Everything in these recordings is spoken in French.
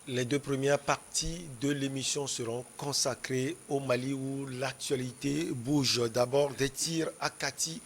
Les deux premières parties de l'émission seront consacrées au Mali où l'actualité bouge. D'abord, des tirs à Kati,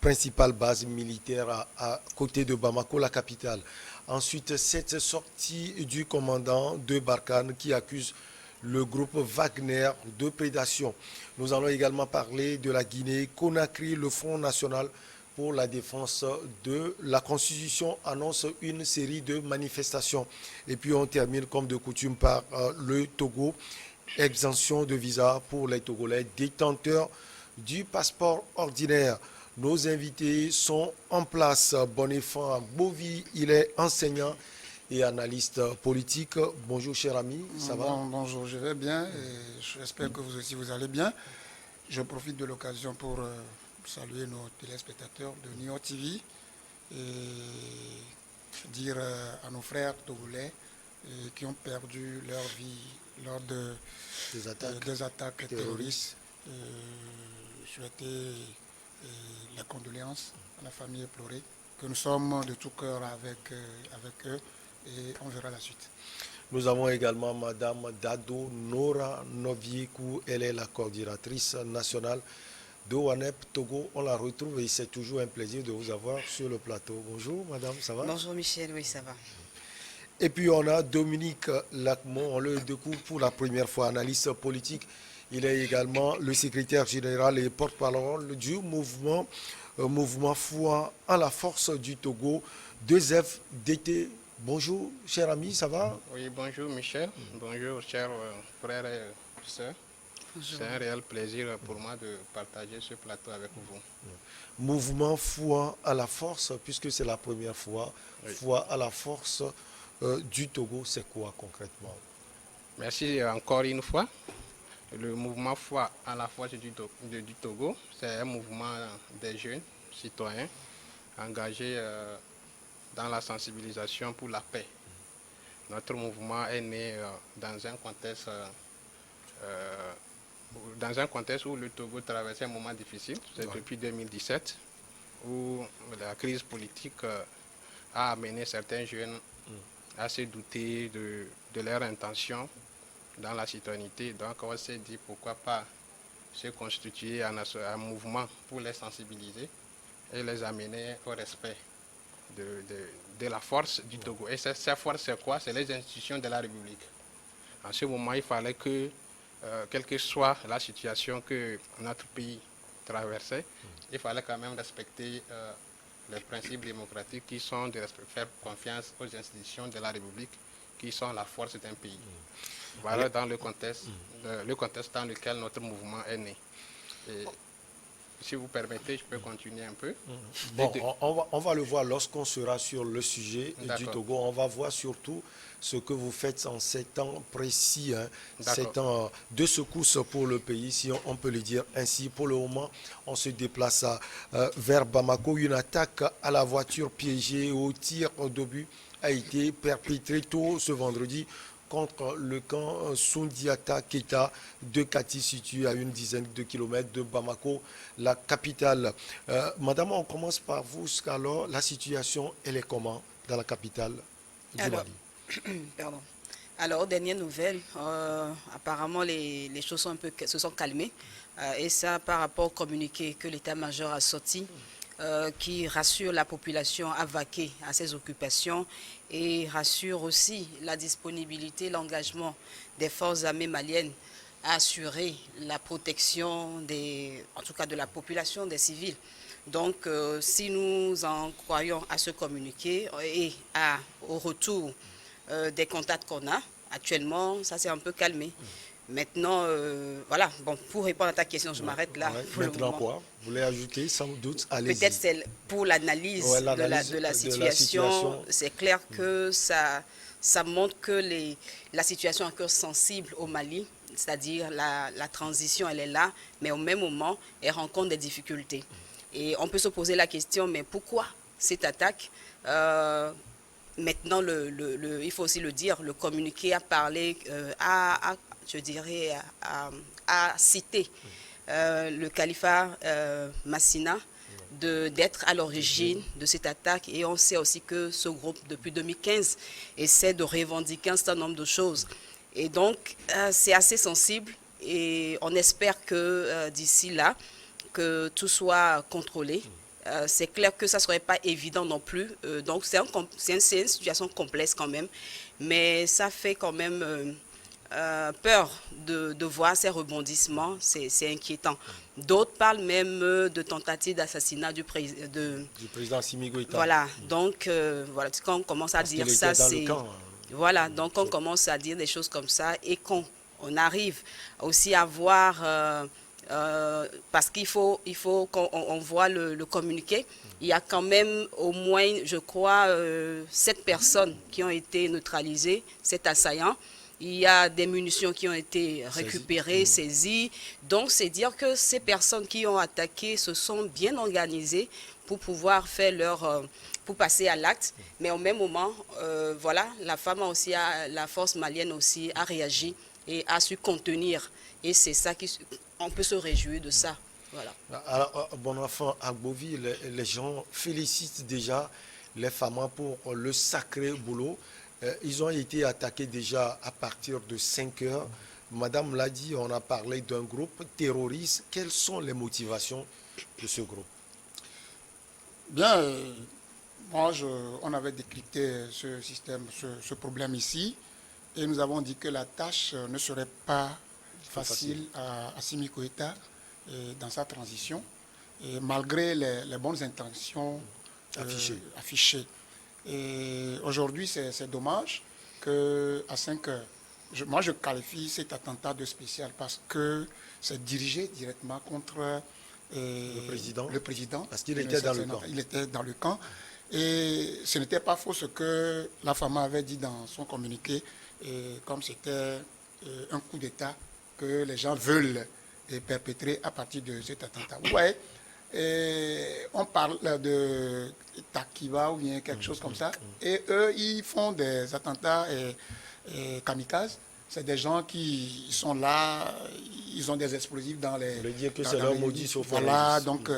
principale base militaire à côté de Bamako, la capitale. Ensuite, cette sortie du commandant de Barkhane qui accuse le groupe Wagner de prédation. Nous allons également parler de la Guinée-Conakry. Le Front national pour la défense de la Constitution annonce une série de manifestations. Et puis on termine comme de coutume par le Togo. Exemption de visa pour les Togolais détenteurs du passeport ordinaire. Nos invités sont en place. Bonifant Bovi, il est enseignant et analyste politique. Bonjour cher ami, ça va? Bonjour, je vais bien et j'espère que vous aussi vous allez bien. Je profite de l'occasion pour saluer nos téléspectateurs de Niort TV et dire à nos frères togolais qui ont perdu leur vie lors des attaques terroristes, souhaiter les condoléances à la famille éplorée, que nous sommes de tout cœur avec eux et on verra la suite. Nous avons également Madame Dado Nora Noviekou, elle est la coordinatrice nationale de WANEP Togo. On la retrouve et c'est toujours un plaisir de vous avoir sur le plateau. Bonjour Madame, ça va? Bonjour Michel, oui ça va. Et puis on a Dominique Lacmont, on le découvre pour la première fois, analyste politique. Il est également le secrétaire général et porte-parole du mouvement Foi à la force du Togo, 2FDT. Bonjour, cher ami, ça va? Oui, bonjour Michel. Bonjour, chers frères et sœurs. C'est un réel plaisir pour moi de partager ce plateau avec vous. Mouvement Foi à la force, puisque c'est la première fois. Oui. Foi à la force du Togo, c'est quoi concrètement? Merci encore une fois. Le mouvement Foi à la force du Togo, c'est un mouvement des jeunes citoyens engagés dans la sensibilisation pour la paix. Notre mouvement est né dans un contexte où le Togo traversait un moment difficile. C'est depuis 2017 où la crise politique a amené certains jeunes à se douter de leur intention dans la citoyenneté. Donc on s'est dit pourquoi pas se constituer un mouvement pour les sensibiliser et les amener au respect de la force du Togo. Et cette force, c'est quoi? C'est les institutions de la République. En ce moment, il fallait que, quelle que soit la situation que notre pays traversait, il fallait quand même respecter les principes démocratiques qui sont de faire confiance aux institutions de la République, qui sont la force d'un pays. Voilà dans le contexte dans lequel notre mouvement est né. Et, si vous permettez, je peux continuer un peu. Bon, on va le voir lorsqu'on sera sur le sujet du Togo. On va voir surtout ce que vous faites en ces temps précis, ces temps de secousse pour le pays, si on peut le dire ainsi. Pour le moment, on se déplace vers Bamako. Une attaque à la voiture piégée au tir d'obus a été perpétrée tôt ce vendredi contre le camp Sundiata Keita de Kati, situé à une dizaine de kilomètres de Bamako, la capitale. Madame, on commence par vous. Alors, la situation, elle est comment dans la capitale du Mali? Pardon. Alors, dernière nouvelle, apparemment les choses se sont calmées. Et ça par rapport au communiqué que l'état-major a sorti, qui rassure la population à vaquer à ses occupations et rassure aussi la disponibilité, l'engagement des forces armées maliennes à assurer la protection en tout cas de la population, des civils. Donc, si nous en croyons à ce communiqué et au retour des contacts qu'on a, actuellement, ça s'est un peu calmé. Maintenant, voilà, bon, pour répondre à ta question, je m'arrête là. Maintenant quoi? Vous voulez ajouter sans doute? Peut-être c'est pour l'analyse de la situation. C'est clair que ça montre que la situation est encore sensible au Mali, c'est-à-dire la transition, elle est là, mais au même moment, elle rencontre des difficultés. Et on peut se poser la question, mais pourquoi cette attaque? Maintenant, il faut aussi le dire, le communiqué a parlé, je dirais, à citer le califat Massina d'être à l'origine de cette attaque. Et on sait aussi que ce groupe, depuis 2015, essaie de revendiquer un certain nombre de choses. Et donc, c'est assez sensible et on espère que d'ici là, que tout soit contrôlé. C'est clair que ça ne serait pas évident non plus. Donc, c'est une situation complexe quand même. Mais ça fait quand même peur de voir ces rebondissements. C'est inquiétant. D'autres parlent même de tentative d'assassinat du président Assimi Goïta. Voilà. Donc, voilà, quand on commence à dire ça, c'est... Voilà. Donc, on commence à dire des choses comme ça et qu'on arrive aussi à voir... parce qu'il faut qu'on voit le communiqué. Il y a quand même au moins, je crois, 7 personnes qui ont été neutralisées, 7 assaillants. Il y a des munitions qui ont été récupérées, saisies. Donc, c'est dire que ces personnes qui ont attaqué se sont bien organisées pour pouvoir faire pour passer à l'acte. Mais au même moment, voilà, la force malienne aussi a réagi et a su contenir. Et c'est ça on peut se réjouir de ça. Voilà. Alors, bon enfant, à Gboville, les gens félicitent déjà les femmes pour le sacré boulot. Ils ont été attaqués déjà à partir de 5 heures. Madame l'a dit, on a parlé d'un groupe terroriste. Quelles sont les motivations de ce groupe? Bien, on avait décrypté ce système, ce problème ici, et nous avons dit que la tâche ne serait pas facile à Assimi Goïta dans sa transition, et malgré les bonnes intentions affichées. Et aujourd'hui, c'est dommage qu'à 5 heures, moi je qualifie cet attentat de spécial parce que c'est dirigé directement contre le président. Parce qu'il était dans le camp. Il était dans le camp. Et ce n'était pas faux ce que la Fama avait dit dans son communiqué, comme c'était un coup d'État que les gens veulent perpétrer à partir de cet attentat. Ouais, on parle de Takiba ou bien quelque chose comme ça. Et eux, ils font des attentats kamikazes. C'est des gens qui sont là, ils ont des explosifs dans les... On veut dire que c'est leur maudit sauf. Voilà, donc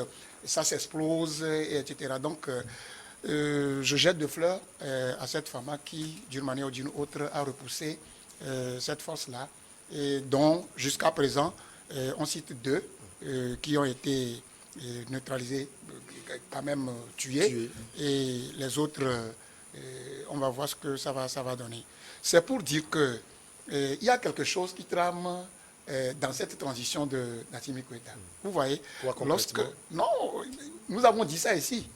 ça s'explose, etc. Donc, je jette de fleurs à cette femme qui, d'une manière ou d'une autre, a repoussé cette force-là, et dont, jusqu'à présent, on cite 2 qui ont été neutralisés, quand même tués, et les autres, on va voir ce que ça va donner. C'est pour dire que il y a quelque chose qui trame dans cette transition d'Assimi Goïta. Vous voyez, non, nous avons dit ça ici,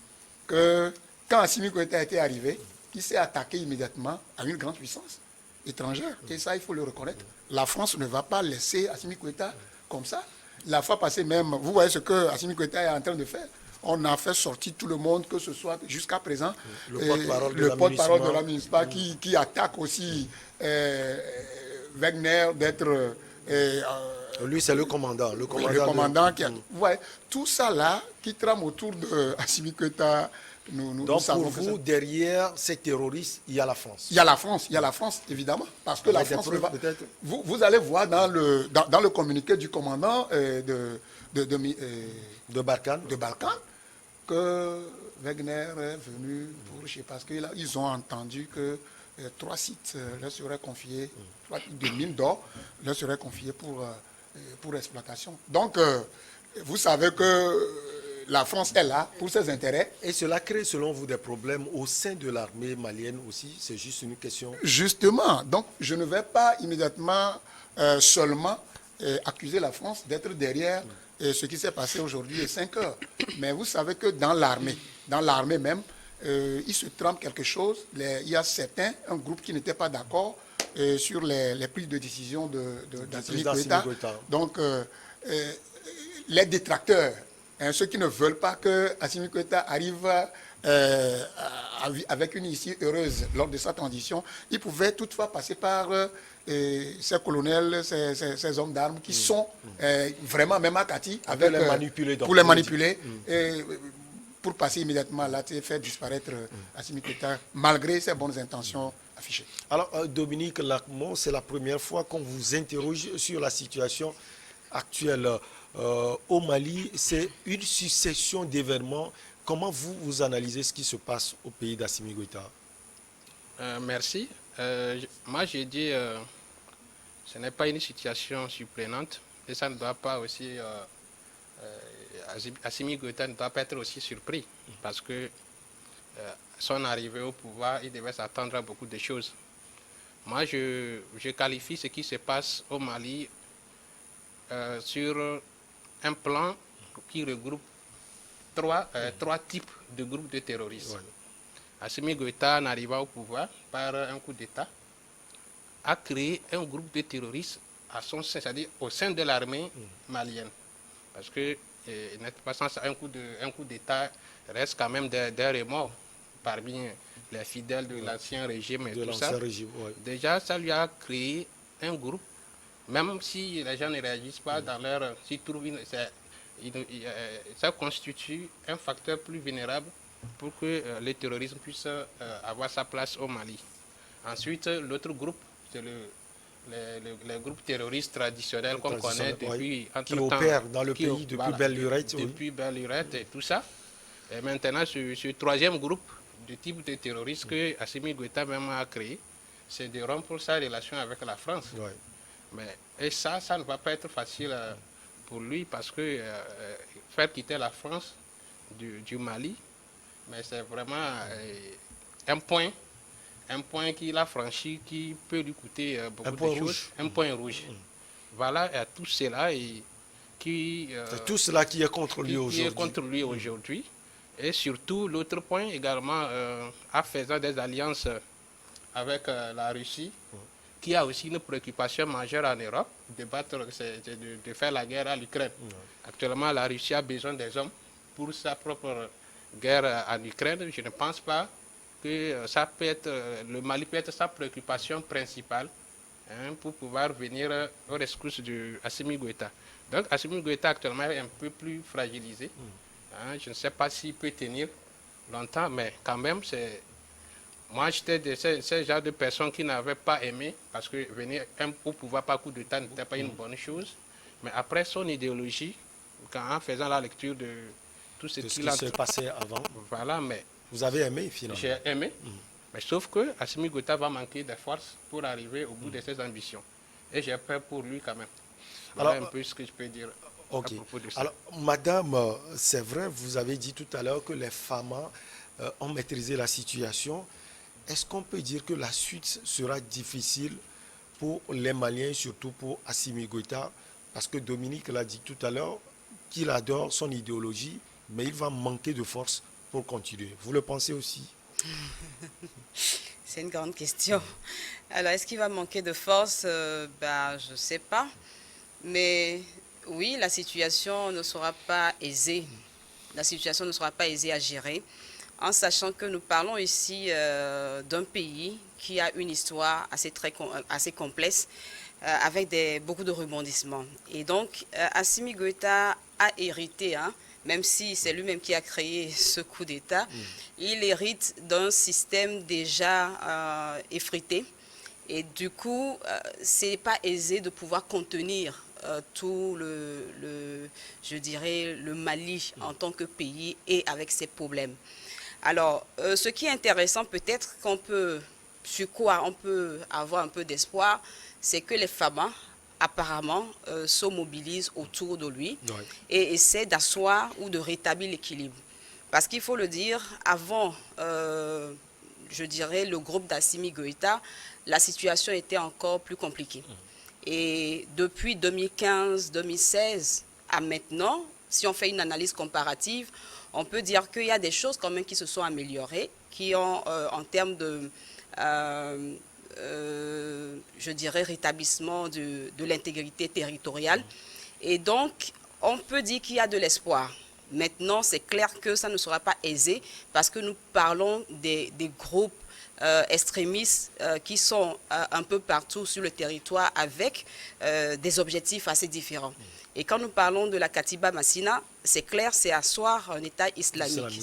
que quand Assimi Goïta était arrivé, il s'est attaqué immédiatement à une grande puissance étrangère. Et ça, il faut le reconnaître. La France ne va pas laisser Assimi Goïta comme ça. La fois passée même, vous voyez ce que Assimi Goïta est en train de faire. On a fait sortir tout le monde, que ce soit jusqu'à présent le porte-parole de la MINUSMA qui attaque aussi Wagner d'être... lui, c'est le commandant. Le commandant qui a... Ouais, tout ça là, qui trame autour d'Assimi Goïta, donc pour vous, derrière ces terroristes, il y a la France. Il y a la France, évidemment. Parce que la France... Vous allez voir dans le communiqué du commandant de Barkhane, que Wagner est venu pour... Parce qu'ils ont entendu que 3 sites leur seraient confiés, 3 de mines d'or leur seraient confiés pour exploitation. Donc, vous savez que la France est là pour ses intérêts. Et cela crée, selon vous, des problèmes au sein de l'armée malienne aussi? C'est juste une question... Justement. Donc, je ne vais pas immédiatement seulement accuser la France d'être derrière ce qui s'est passé aujourd'hui à 5 heures. Mais vous savez que dans l'armée même, il se trame quelque chose. Il y a un groupe qui n'était pas d'accord sur les prises de décision d'Assimi Goïta. Donc, les détracteurs, ceux qui ne veulent pas que Assimi Goïta arrive avec une issue heureuse lors de sa transition, ils pouvaient toutefois passer par ces colonels, ces hommes d'armes qui sont vraiment même à Kati pour les manipuler. Pour passer immédiatement là, faire disparaître Assimi Goïta, malgré ses bonnes intentions affichées. Alors, Dominique Lacmon, c'est la première fois qu'on vous interroge sur la situation actuelle au Mali, c'est une succession d'événements. Comment vous analysez ce qui se passe au pays d'Assimi Goïta? Merci. Moi, j'ai dit, ce n'est pas une situation surprenante et ça ne doit pas aussi, Assimi Goïta ne doit pas être aussi surpris parce que son arrivée au pouvoir, il devait s'attendre à beaucoup de choses. Moi, je qualifie ce qui se passe au Mali sur un plan qui regroupe trois types de groupes de terroristes. Ouais. Assimi Goïta, en arrivant au pouvoir par un coup d'État, a créé un groupe de terroristes à son sein, c'est-à-dire au sein de l'armée malienne. Parce que pas sans un coup d'État reste quand même des remords parmi les fidèles de l'ancien régime et tout ça. Régime, ouais. Déjà, ça lui a créé un groupe, même si les gens ne réagissent pas dans leur... S'ils trouvent ça constitue un facteur plus vulnérable pour que le terrorisme puisse avoir sa place au Mali. Ensuite, l'autre groupe, c'est les groupes terroristes traditionnels qu'on connaît depuis... Qui opèrent dans le pays depuis Belle Lurette. Depuis Belle Lurette et tout ça. Et maintenant, ce troisième groupe de type de terroristes que Assimi Goïta même a créé, c'est de rompre sa relation avec la France. Et ça ne va pas être facile pour lui parce que faire quitter la France du Mali, mais c'est vraiment un point qu'il a franchi qui peut lui coûter beaucoup de choses. Un point rouge. Voilà, et tout cela c'est tout cela qui est contre lui aujourd'hui. Et surtout, l'autre point également, en faisant des alliances avec la Russie, qui a aussi une préoccupation majeure en Europe, de faire la guerre à l'Ukraine. Actuellement, la Russie a besoin des hommes pour sa propre guerre en Ukraine. Je ne pense pas que ça peut être, le Mali peut être sa préoccupation principale pour pouvoir venir au rescousse de Assimi Goïta. Donc, Assimi Goïta actuellement est un peu plus fragilisé. Je ne sais pas s'il peut tenir longtemps, mais quand même, moi, j'étais de ce genre de personnes qui n'avaient pas aimé, parce que venir au pouvoir par coup d'État n'était pas une bonne chose. Mais après son idéologie, en faisant la lecture de tout ce qui s'est passé avant, voilà, mais vous avez aimé finalement? J'ai aimé, mais sauf que Assimi Goïta va manquer de force pour arriver au bout de ses ambitions. Et j'ai peur pour lui quand même. Voilà un peu ce que je peux dire. Ok. Alors, madame, c'est vrai, vous avez dit tout à l'heure que les FAMA ont maîtrisé la situation. Est-ce qu'on peut dire que la suite sera difficile pour les Maliens, surtout pour Assimi Goïta? Parce que Dominique l'a dit tout à l'heure, qu'il adore son idéologie, mais il va manquer de force pour continuer. Vous le pensez aussi? C'est une grande question. Alors, est-ce qu'il va manquer de force? Je ne sais pas. Mais oui, la situation ne sera pas aisée. La situation ne sera pas aisée à gérer, en sachant que nous parlons ici d'un pays qui a une histoire assez complexe, avec beaucoup de rebondissements. Et donc, Assimi Goïta a hérité, même si c'est lui-même qui a créé ce coup d'État, il hérite d'un système déjà effrité. Et du coup, ce n'est pas aisé de pouvoir contenir tout je dirais, le Mali en tant que pays et avec ses problèmes. Alors, ce qui est intéressant peut-être sur quoi on peut avoir un peu d'espoir, c'est que les FAMA, apparemment, se mobilisent autour de lui et essaient d'asseoir ou de rétablir l'équilibre. Parce qu'il faut le dire, avant, je dirais, le groupe d'Assimi Goïta, la situation était encore plus compliquée. Et depuis 2015-2016 à maintenant, si on fait une analyse comparative, on peut dire qu'il y a des choses quand même qui se sont améliorées, qui ont, en termes de, je dirais, rétablissement de l'intégrité territoriale. Et donc, on peut dire qu'il y a de l'espoir. Maintenant, c'est clair que ça ne sera pas aisé parce que nous parlons des groupes extrémistes qui sont un peu partout sur le territoire avec des objectifs assez différents. Et quand nous parlons de la Katiba Massina, c'est clair, c'est asseoir un État islamique.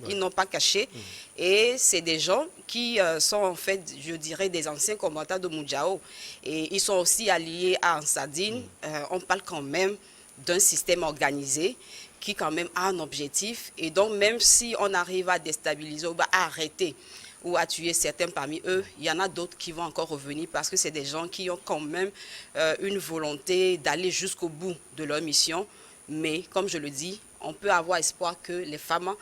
Ils n'ont pas caché. Et c'est des gens qui sont en fait, je dirais, des anciens combattants de Moudjao. Et ils sont aussi alliés à Ansadine. On parle quand même d'un système organisé qui quand même a un objectif. Et donc, même si on arrive à déstabiliser ou à arrêter ou à tuer certains parmi eux, il y en a d'autres qui vont encore revenir parce que c'est des gens qui ont quand même une volonté d'aller jusqu'au bout de leur mission. Mais, comme je le dis, on peut avoir espoir que les femmes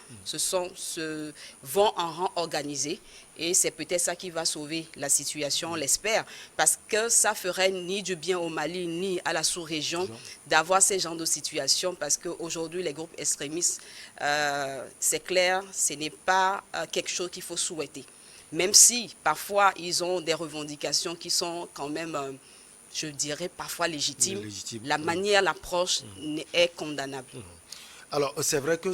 vont en rang organisé. Et c'est peut-être ça qui va sauver la situation, on l'espère. Parce que ça ferait ni du bien au Mali, ni à la sous-région d'avoir ces genres de situations. Parce qu'aujourd'hui, les groupes extrémistes, c'est clair, ce n'est pas quelque chose qu'il faut souhaiter. Même si, parfois, ils ont des revendications qui sont quand même... je dirais parfois légitime. La manière, l'approche est condamnable. Alors, c'est vrai que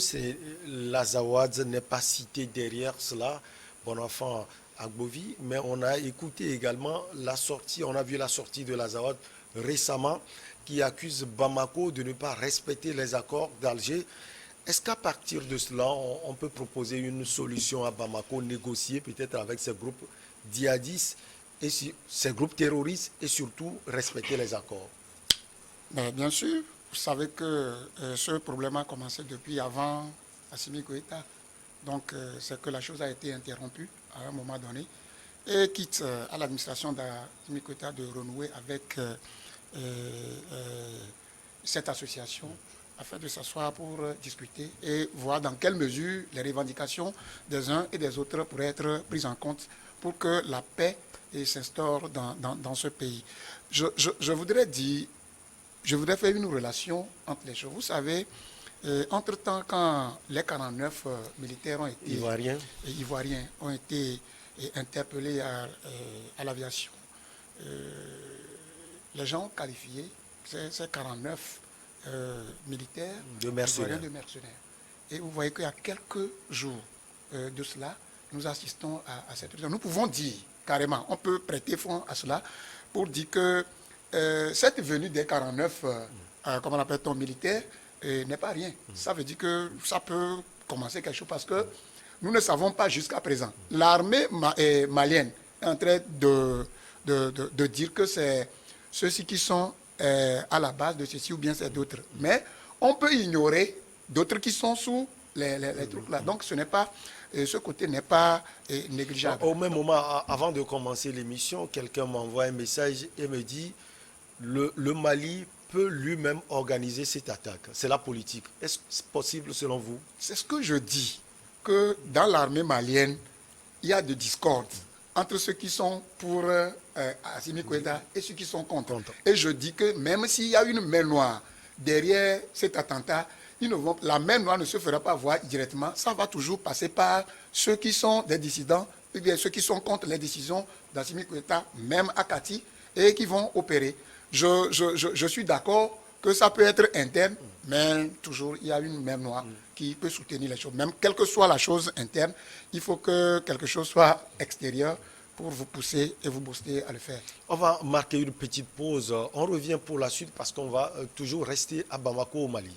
l'Azawad n'est pas cité derrière cela, bon enfant Agbovi, mais on a écouté également la sortie, on a vu la sortie de l'Azawad récemment, qui accuse Bamako de ne pas respecter les accords d'Alger. Est-ce qu'à partir de cela, on peut proposer une solution à Bamako, négocier peut-être avec ces groupes djihadistes et ces groupes terroristes et surtout respecter les accords? Bien sûr, vous savez que ce problème a commencé depuis avant Assimi Goïta. Donc c'est que la chose a été interrompue à un moment donné et quitte à l'administration d'Assimi Goïta de renouer avec cette association afin de s'asseoir pour discuter et voir dans quelle mesure les revendications des uns et des autres pourraient être prises en compte pour que la paix s'instaure dans ce pays. Je voudrais faire une relation entre les choses. Vous savez, entre-temps, quand les 49 militaires ont été ivoiriens ont été interpellés à l'aviation, les gens ont qualifié ces 49 militaires de mercenaires. Et vous voyez qu'il y a quelques jours de cela, nous assistons à cette réunion. Nous pouvons dire carrément, on peut prêter fond à cela pour dire que cette venue des 49, comment on appelle-t-on, militaires, n'est pas rien. Ça veut dire que ça peut commencer quelque chose parce que nous ne savons pas jusqu'à présent. L'armée malienne est en train de dire que c'est ceux-ci qui sont à la base de ceci ou bien c'est d'autres. Mais on peut ignorer d'autres qui sont sous les trucs là. Donc ce n'est pas... ce côté n'est pas négligeable. Au même moment, avant de commencer l'émission, quelqu'un m'envoie un message et me dit le Mali peut lui-même organiser cette attaque. C'est la politique. Est-ce possible selon vous? C'est ce que je dis, que dans l'armée malienne, il y a de discorde entre ceux qui sont pour Assimi Goïta et ceux qui sont contre. Et je dis que même s'il y a une main noire derrière cet attentat, la main noire ne se fera pas voir directement. Ça va toujours passer par ceux qui sont des dissidents, ou bien ceux qui sont contre les décisions d'Assimi Goïta, même à Kati, et qui vont opérer. Je suis d'accord que ça peut être interne, mais toujours il y a une main noire qui peut soutenir les choses. Même quelle que soit la chose interne, il faut que quelque chose soit extérieur pour vous pousser et vous booster à le faire. On va marquer une petite pause. On revient pour la suite parce qu'on va toujours rester à Bamako au Mali.